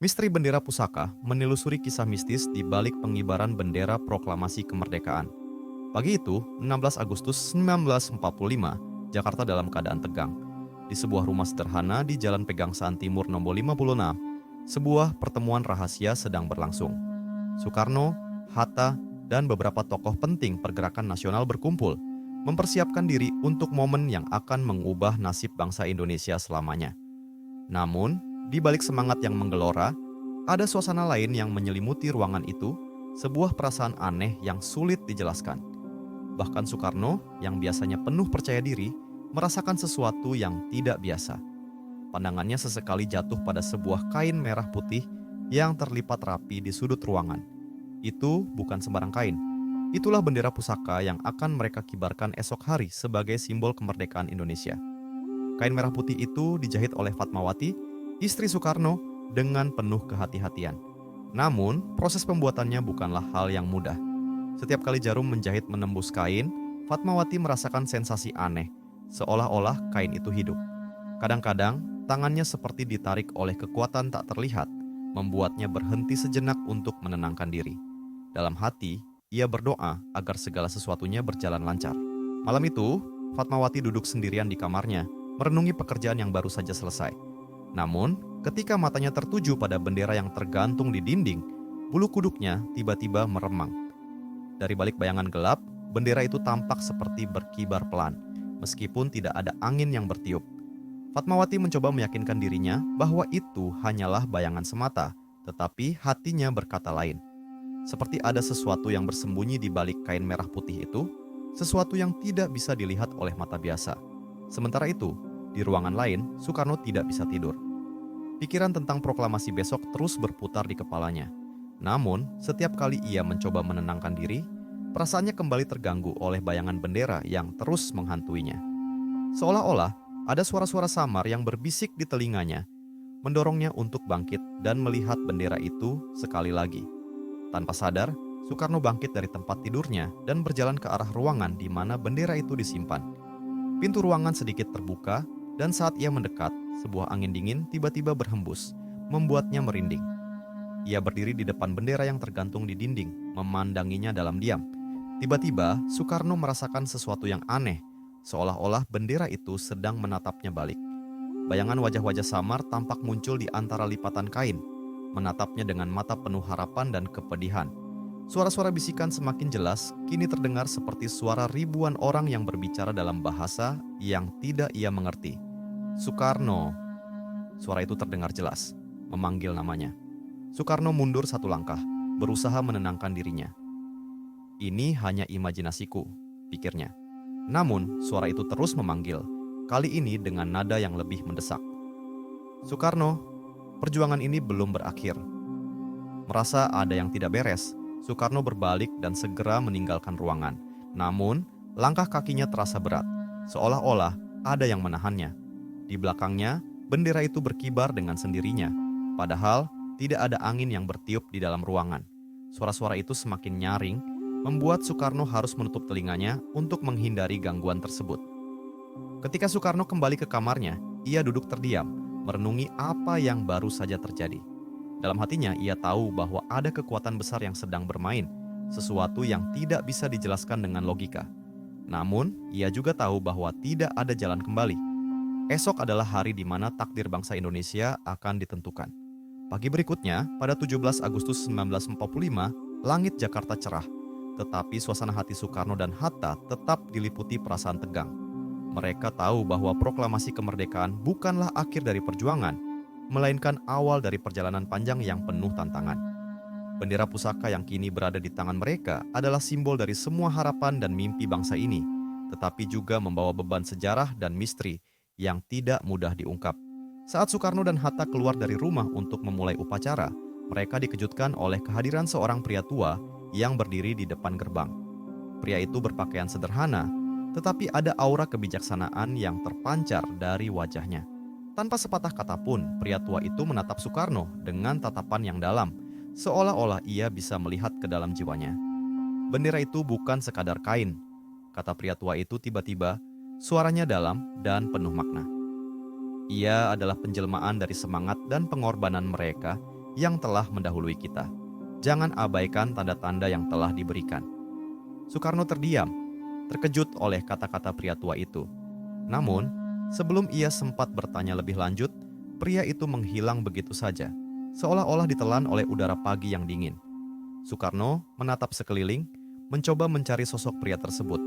Misteri Bendera Pusaka menelusuri kisah mistis di balik pengibaran bendera proklamasi kemerdekaan. Pagi itu, 16 Agustus 1945, Jakarta dalam keadaan tegang. Di sebuah rumah sederhana di Jalan Pegangsaan Timur nomor 56, sebuah pertemuan rahasia sedang berlangsung. Soekarno, Hatta, dan beberapa tokoh penting pergerakan nasional berkumpul, mempersiapkan diri untuk momen yang akan mengubah nasib bangsa Indonesia selamanya. Namun, di balik semangat yang menggelora, ada suasana lain yang menyelimuti ruangan itu, sebuah perasaan aneh yang sulit dijelaskan. Bahkan Soekarno, yang biasanya penuh percaya diri, merasakan sesuatu yang tidak biasa. Pandangannya sesekali jatuh pada sebuah kain merah putih yang terlipat rapi di sudut ruangan. Itu bukan sembarang kain. Itulah bendera pusaka yang akan mereka kibarkan esok hari sebagai simbol kemerdekaan Indonesia. Kain merah putih itu dijahit oleh Fatmawati, istri Soekarno, dengan penuh kehati-hatian. Namun, proses pembuatannya bukanlah hal yang mudah. Setiap kali jarum menjahit menembus kain, Fatmawati merasakan sensasi aneh, seolah-olah kain itu hidup. Kadang-kadang, tangannya seperti ditarik oleh kekuatan tak terlihat, membuatnya berhenti sejenak untuk menenangkan diri. Dalam hati, ia berdoa agar segala sesuatunya berjalan lancar. Malam itu, Fatmawati duduk sendirian di kamarnya, merenungi pekerjaan yang baru saja selesai. Namun, ketika matanya tertuju pada bendera yang tergantung di dinding, bulu kuduknya tiba-tiba meremang. Dari balik bayangan gelap, bendera itu tampak seperti berkibar pelan, meskipun tidak ada angin yang bertiup. Fatmawati mencoba meyakinkan dirinya bahwa itu hanyalah bayangan semata, tetapi hatinya berkata lain. Seperti ada sesuatu yang bersembunyi di balik kain merah putih itu, sesuatu yang tidak bisa dilihat oleh mata biasa. Sementara itu, di ruangan lain, Soekarno tidak bisa tidur. Pikiran tentang proklamasi besok terus berputar di kepalanya. Namun, setiap kali ia mencoba menenangkan diri, perasaannya kembali terganggu oleh bayangan bendera yang terus menghantuinya. Seolah-olah ada suara-suara samar yang berbisik di telinganya, mendorongnya untuk bangkit dan melihat bendera itu sekali lagi. Tanpa sadar, Soekarno bangkit dari tempat tidurnya dan berjalan ke arah ruangan di mana bendera itu disimpan. Pintu ruangan sedikit terbuka, dan saat ia mendekat, sebuah angin dingin tiba-tiba berhembus, membuatnya merinding. Ia berdiri di depan bendera yang tergantung di dinding, memandanginya dalam diam. Tiba-tiba, Soekarno merasakan sesuatu yang aneh, seolah-olah bendera itu sedang menatapnya balik. Bayangan wajah-wajah samar tampak muncul di antara lipatan kain, menatapnya dengan mata penuh harapan dan kepedihan. Suara-suara bisikan semakin jelas, kini terdengar seperti suara ribuan orang yang berbicara dalam bahasa yang tidak ia mengerti. Soekarno. Suara itu terdengar jelas, memanggil namanya. Soekarno mundur satu langkah, berusaha menenangkan dirinya. Ini hanya imajinasiku, pikirnya. Namun, suara itu terus memanggil, kali ini dengan nada yang lebih mendesak. Soekarno, perjuangan ini belum berakhir. Merasa ada yang tidak beres, Soekarno berbalik dan segera meninggalkan ruangan. Namun, langkah kakinya terasa berat, seolah-olah ada yang menahannya. Di belakangnya, bendera itu berkibar dengan sendirinya, padahal tidak ada angin yang bertiup di dalam ruangan. Suara-suara itu semakin nyaring, membuat Soekarno harus menutup telinganya untuk menghindari gangguan tersebut. Ketika Soekarno kembali ke kamarnya, ia duduk terdiam, merenungi apa yang baru saja terjadi. Dalam hatinya, ia tahu bahwa ada kekuatan besar yang sedang bermain, sesuatu yang tidak bisa dijelaskan dengan logika. Namun, ia juga tahu bahwa tidak ada jalan kembali. Esok adalah hari di mana takdir bangsa Indonesia akan ditentukan. Pagi berikutnya, pada 17 Agustus 1945, langit Jakarta cerah, tetapi suasana hati Soekarno dan Hatta tetap diliputi perasaan tegang. Mereka tahu bahwa proklamasi kemerdekaan bukanlah akhir dari perjuangan, melainkan awal dari perjalanan panjang yang penuh tantangan. Bendera pusaka yang kini berada di tangan mereka adalah simbol dari semua harapan dan mimpi bangsa ini, tetapi juga membawa beban sejarah dan misteri yang tidak mudah diungkap. Saat Soekarno dan Hatta keluar dari rumah untuk memulai upacara, mereka dikejutkan oleh kehadiran seorang pria tua yang berdiri di depan gerbang. Pria itu berpakaian sederhana, tetapi ada aura kebijaksanaan yang terpancar dari wajahnya. Tanpa sepatah kata pun, pria tua itu menatap Soekarno dengan tatapan yang dalam, seolah-olah ia bisa melihat ke dalam jiwanya. Bendera itu bukan sekadar kain, kata pria tua itu tiba-tiba, suaranya dalam dan penuh makna. Ia adalah penjelmaan dari semangat dan pengorbanan mereka yang telah mendahului kita. Jangan abaikan tanda-tanda yang telah diberikan." Soekarno terdiam, terkejut oleh kata-kata pria tua itu. Namun, sebelum ia sempat bertanya lebih lanjut, pria itu menghilang begitu saja, seolah-olah ditelan oleh udara pagi yang dingin. Soekarno menatap sekeliling, mencoba mencari sosok pria tersebut.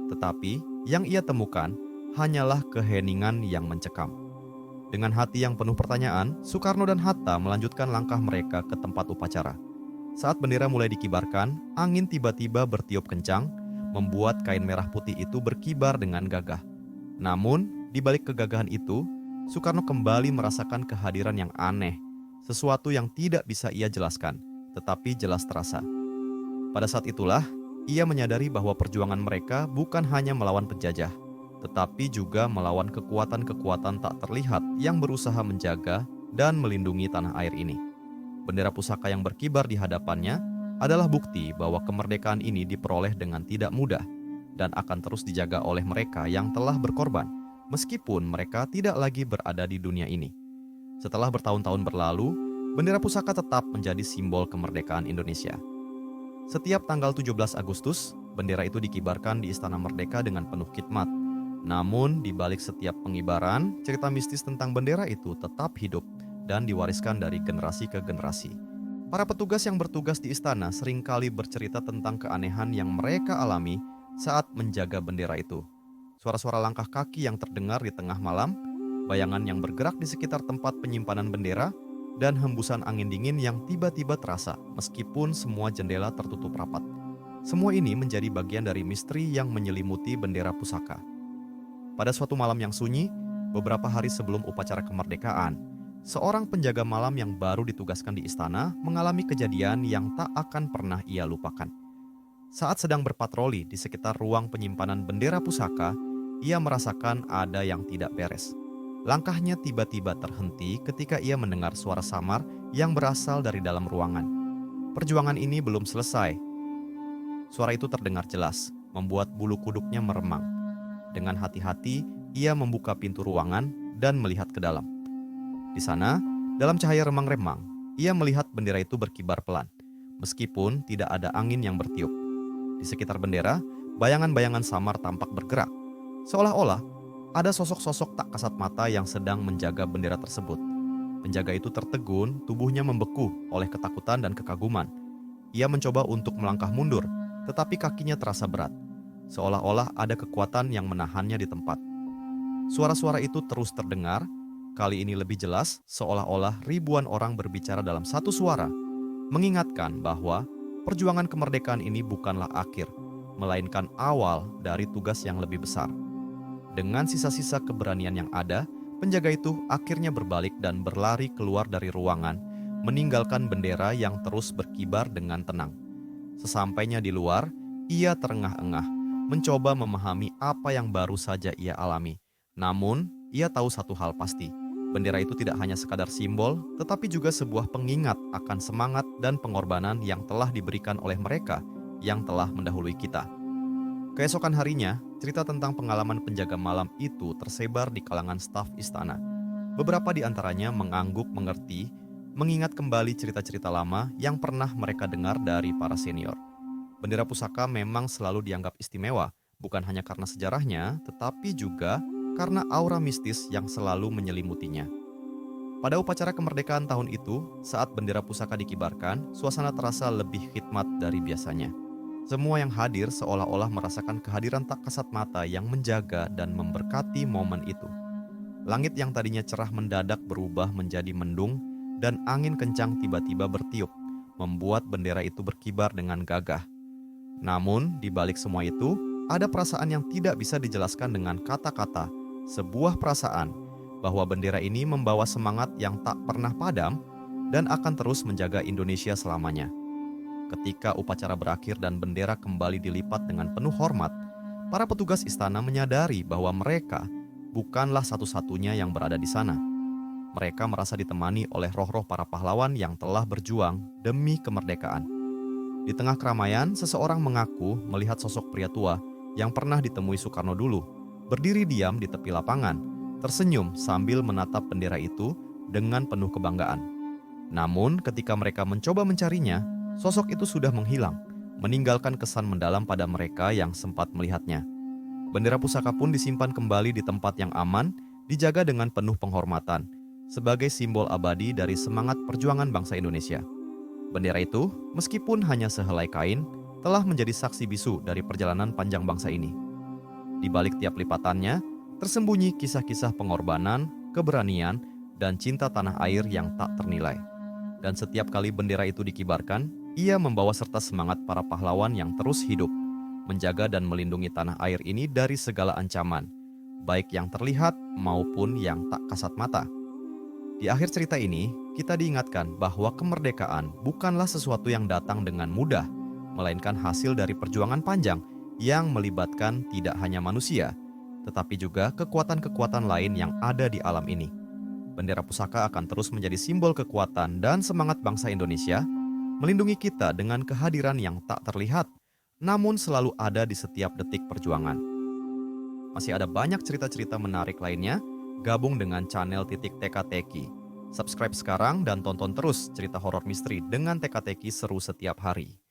Tetapi yang ia temukan hanyalah keheningan yang mencekam. Dengan hati yang penuh pertanyaan, Soekarno dan Hatta melanjutkan langkah mereka ke tempat upacara. Saat bendera mulai dikibarkan, angin tiba-tiba bertiup kencang, membuat kain merah putih itu berkibar dengan gagah. Namun, di balik kegagahan itu, Soekarno kembali merasakan kehadiran yang aneh, sesuatu yang tidak bisa ia jelaskan, tetapi jelas terasa. Pada saat itulah, ia menyadari bahwa perjuangan mereka bukan hanya melawan penjajah, tetapi juga melawan kekuatan-kekuatan tak terlihat yang berusaha menjaga dan melindungi tanah air ini. Bendera pusaka yang berkibar di hadapannya adalah bukti bahwa kemerdekaan ini diperoleh dengan tidak mudah dan akan terus dijaga oleh mereka yang telah berkorban, meskipun mereka tidak lagi berada di dunia ini. Setelah bertahun-tahun berlalu, bendera pusaka tetap menjadi simbol kemerdekaan Indonesia. Setiap tanggal 17 Agustus, bendera itu dikibarkan di Istana Merdeka dengan penuh khidmat. Namun, di balik setiap pengibaran, cerita mistis tentang bendera itu tetap hidup dan diwariskan dari generasi ke generasi. Para petugas yang bertugas di istana seringkali bercerita tentang keanehan yang mereka alami saat menjaga bendera itu. Suara-suara langkah kaki yang terdengar di tengah malam, bayangan yang bergerak di sekitar tempat penyimpanan bendera, dan hembusan angin dingin yang tiba-tiba terasa meskipun semua jendela tertutup rapat. Semua ini menjadi bagian dari misteri yang menyelimuti bendera pusaka. Pada suatu malam yang sunyi, beberapa hari sebelum upacara kemerdekaan, seorang penjaga malam yang baru ditugaskan di istana mengalami kejadian yang tak akan pernah ia lupakan. Saat sedang berpatroli di sekitar ruang penyimpanan bendera pusaka, ia merasakan ada yang tidak beres. Langkahnya tiba-tiba terhenti ketika ia mendengar suara samar yang berasal dari dalam ruangan. Perjuangan ini belum selesai. Suara itu terdengar jelas, membuat bulu kuduknya meremang. Dengan hati-hati, ia membuka pintu ruangan dan melihat ke dalam. Di sana, dalam cahaya remang-remang, ia melihat bendera itu berkibar pelan, meskipun tidak ada angin yang bertiup. Di sekitar bendera, bayangan-bayangan samar tampak bergerak, seolah-olah ada sosok-sosok tak kasat mata yang sedang menjaga bendera tersebut. Penjaga itu tertegun, tubuhnya membeku oleh ketakutan dan kekaguman. Ia mencoba untuk melangkah mundur, tetapi kakinya terasa berat, seolah-olah ada kekuatan yang menahannya di tempat. Suara-suara itu terus terdengar, kali ini lebih jelas, seolah-olah ribuan orang berbicara dalam satu suara, mengingatkan bahwa perjuangan kemerdekaan ini bukanlah akhir, melainkan awal dari tugas yang lebih besar. Dengan sisa-sisa keberanian yang ada, penjaga itu akhirnya berbalik dan berlari keluar dari ruangan, meninggalkan bendera yang terus berkibar dengan tenang. Sesampainya di luar, ia terengah-engah, mencoba memahami apa yang baru saja ia alami. Namun, ia tahu satu hal pasti, bendera itu tidak hanya sekadar simbol, tetapi juga sebuah pengingat akan semangat dan pengorbanan yang telah diberikan oleh mereka yang telah mendahului kita. Keesokan harinya, cerita tentang pengalaman penjaga malam itu tersebar di kalangan staf istana. Beberapa di antaranya mengangguk mengerti, mengingat kembali cerita-cerita lama yang pernah mereka dengar dari para senior. Bendera pusaka memang selalu dianggap istimewa, bukan hanya karena sejarahnya, tetapi juga karena aura mistis yang selalu menyelimutinya. Pada upacara kemerdekaan tahun itu, saat bendera pusaka dikibarkan, suasana terasa lebih khidmat dari biasanya. Semua yang hadir seolah-olah merasakan kehadiran tak kasat mata yang menjaga dan memberkati momen itu. Langit yang tadinya cerah mendadak berubah menjadi mendung dan angin kencang tiba-tiba bertiup, membuat bendera itu berkibar dengan gagah. Namun, di balik semua itu, ada perasaan yang tidak bisa dijelaskan dengan kata-kata, sebuah perasaan bahwa bendera ini membawa semangat yang tak pernah padam dan akan terus menjaga Indonesia selamanya. Ketika upacara berakhir dan bendera kembali dilipat dengan penuh hormat, para petugas istana menyadari bahwa mereka bukanlah satu-satunya yang berada di sana. Mereka merasa ditemani oleh roh-roh para pahlawan yang telah berjuang demi kemerdekaan. Di tengah keramaian, seseorang mengaku melihat sosok pria tua yang pernah ditemui Soekarno dulu, berdiri diam di tepi lapangan, tersenyum sambil menatap bendera itu dengan penuh kebanggaan. Namun, ketika mereka mencoba mencarinya, sosok itu sudah menghilang, meninggalkan kesan mendalam pada mereka yang sempat melihatnya. Bendera pusaka pun disimpan kembali di tempat yang aman, dijaga dengan penuh penghormatan, sebagai simbol abadi dari semangat perjuangan bangsa Indonesia. Bendera itu, meskipun hanya sehelai kain, telah menjadi saksi bisu dari perjalanan panjang bangsa ini. Di balik tiap lipatannya, tersembunyi kisah-kisah pengorbanan, keberanian, dan cinta tanah air yang tak ternilai. Dan setiap kali bendera itu dikibarkan, ia membawa serta semangat para pahlawan yang terus hidup, menjaga dan melindungi tanah air ini dari segala ancaman, baik yang terlihat maupun yang tak kasat mata. Di akhir cerita ini, kita diingatkan bahwa kemerdekaan bukanlah sesuatu yang datang dengan mudah, melainkan hasil dari perjuangan panjang yang melibatkan tidak hanya manusia, tetapi juga kekuatan-kekuatan lain yang ada di alam ini. Bendera pusaka akan terus menjadi simbol kekuatan dan semangat bangsa Indonesia, melindungi kita dengan kehadiran yang tak terlihat, namun selalu ada di setiap detik perjuangan. Masih ada banyak cerita-cerita menarik lainnya, gabung dengan channel Titik Teka-Teki. Subscribe sekarang dan tonton terus cerita horor misteri dengan Teka-Teki seru setiap hari.